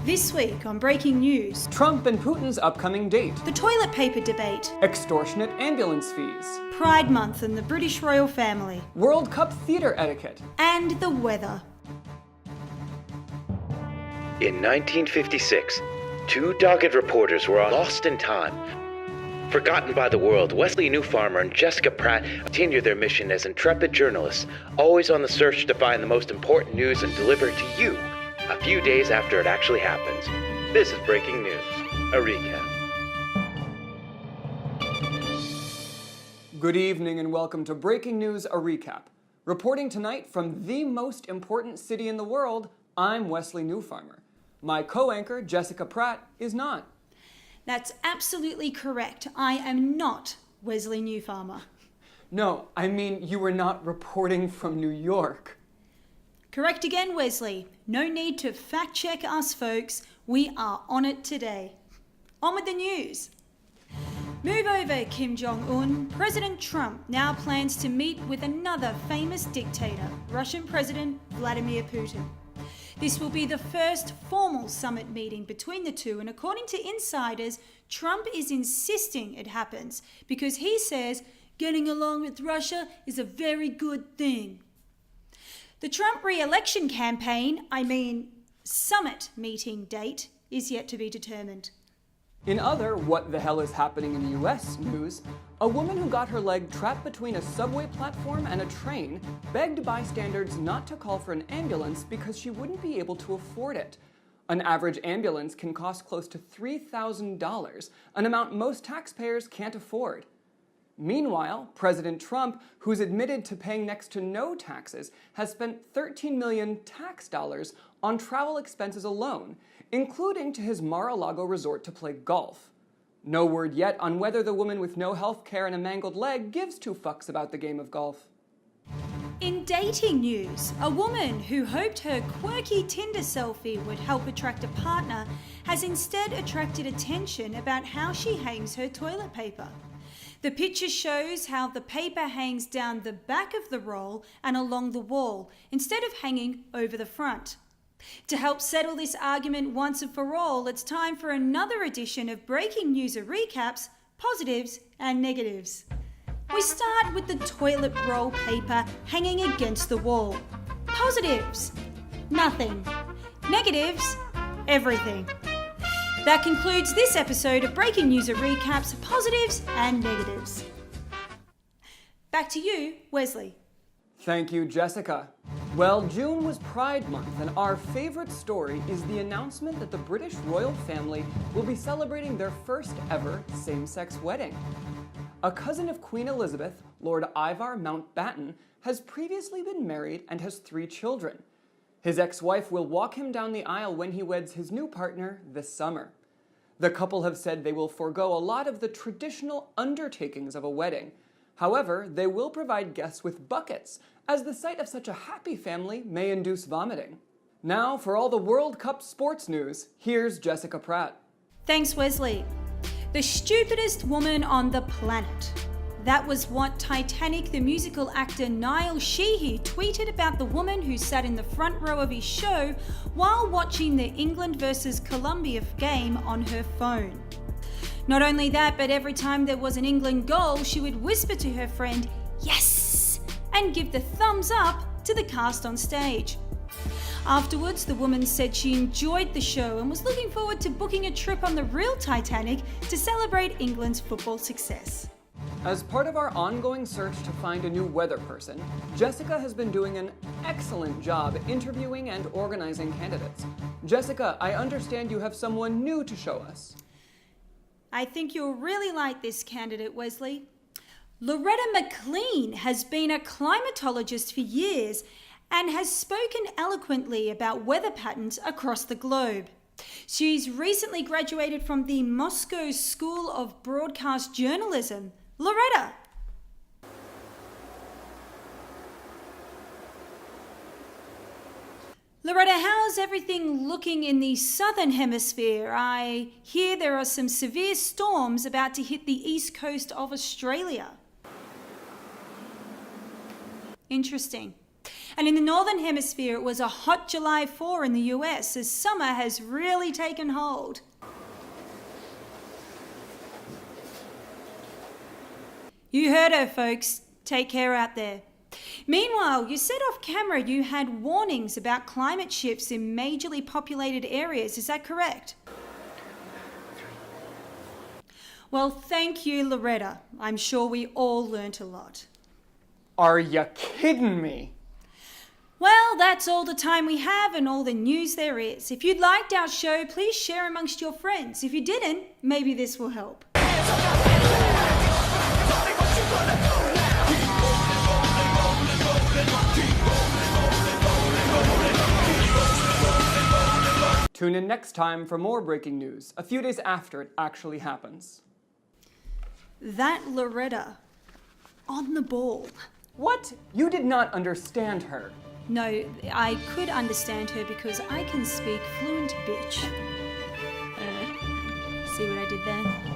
This week on Breaking News, Trump and Putin's upcoming date, the toilet paper debate, extortionate ambulance fees, Pride Month and the British royal family, World Cup theater etiquette, and the weather. In 1956, two dogged reporters were lost in time. Forgotten by the world, Wesley Newfarmer and Jesica Pratt continued their mission as intrepid journalists, always on the search to find the most important news and deliver it to you a few days after it actually happens. This is Breaking News, a recap. Good evening and welcome to Breaking News, a recap. Reporting tonight from the most important city in the world, I'm Wesley Newfarmer. My co-anchor, Jesica Pratt, is not. That's absolutely correct. I am not Wesley Newfarmer. No, I mean you were not reporting from New York. Correct again, Wesley. No need to fact check us, folks. We are on it today. On with the news. Move over, Kim Jong-un. President Trump now plans to meet with another famous dictator, Russian President Vladimir Putin. This will be the first formal summit meeting between the two, and according to insiders, Trump is insisting it happens because he says getting along with Russia is a very good thing. The Trump re-election campaign, summit meeting date, is yet to be determined. In other what the hell is happening in the US news, a woman who got her leg trapped between a subway platform and a train begged bystanders not to call for an ambulance because she wouldn't be able to afford it. An average ambulance can cost close to $3,000, an amount most taxpayers can't afford. Meanwhile, President Trump, who's admitted to paying next to no taxes, has spent $13 million tax dollars on travel expenses alone, including to his Mar-a-Lago resort to play golf. No word yet on whether the woman with no health care and a mangled leg gives two fucks about the game of golf. In dating news, a woman who hoped her quirky Tinder selfie would help attract a partner has instead attracted attention about how she hangs her toilet paper. The picture shows how the paper hangs down the back of the roll and along the wall, instead of hanging over the front. To help settle this argument once and for all, it's time for another edition of Breaking News Recaps, Positives and Negatives. We start with the toilet roll paper hanging against the wall. Positives: nothing. Negatives: everything. That concludes this episode of Breaking News Recaps, Positives and Negatives. Back to you, Wesley. Thank you, Jessica. Well, June was Pride Month, and our favorite story is the announcement that the British royal family will be celebrating their first ever same-sex wedding. A cousin of Queen Elizabeth, Lord Ivar Mountbatten, has previously been married and has 3 children. His ex-wife will walk him down the aisle when he weds his new partner this summer. The couple have said they will forego a lot of the traditional undertakings of a wedding. However, they will provide guests with buckets, as the sight of such a happy family may induce vomiting. Now, for all the World Cup sports news, here's Jesica Pratt. Thanks, Wesley. The stupidest woman on the planet. That was what Titanic the musical actor Niall Sheehy tweeted about the woman who sat in the front row of his show while watching the England versus Colombia game on her phone. Not only that, but every time there was an England goal, she would whisper to her friend, "Yes!" and give the thumbs up to the cast on stage. Afterwards, the woman said she enjoyed the show and was looking forward to booking a trip on the real Titanic to celebrate England's football success. As part of our ongoing search to find a new weather person, Jessica has been doing an excellent job interviewing and organizing candidates. Jessica, I understand you have someone new to show us. I think you'll really like this candidate, Wesley. Loretta McLean has been a climatologist for years and has spoken eloquently about weather patterns across the globe. She's recently graduated from the Moscow School of Broadcast Journalism. Loretta! Loretta, how's everything looking in the southern hemisphere? I hear there are some severe storms about to hit the east coast of Australia. Interesting. And in the Northern Hemisphere, it was a hot July 4 in the US as summer has really taken hold. You heard her, folks. Take care out there. Meanwhile, you said off camera you had warnings about climate shifts in majorly populated areas. Is that correct? Well, thank you, Loretta. I'm sure we all learnt a lot. Are you kidding me? Well, that's all the time we have and all the news there is. If you liked our show, please share amongst your friends. If you didn't, maybe this will help. Tune in next time for more breaking news, a few days after it actually happens. That Loretta, on the ball. What? You did not understand her. No, I could understand her because I can speak fluent bitch. See what I did there?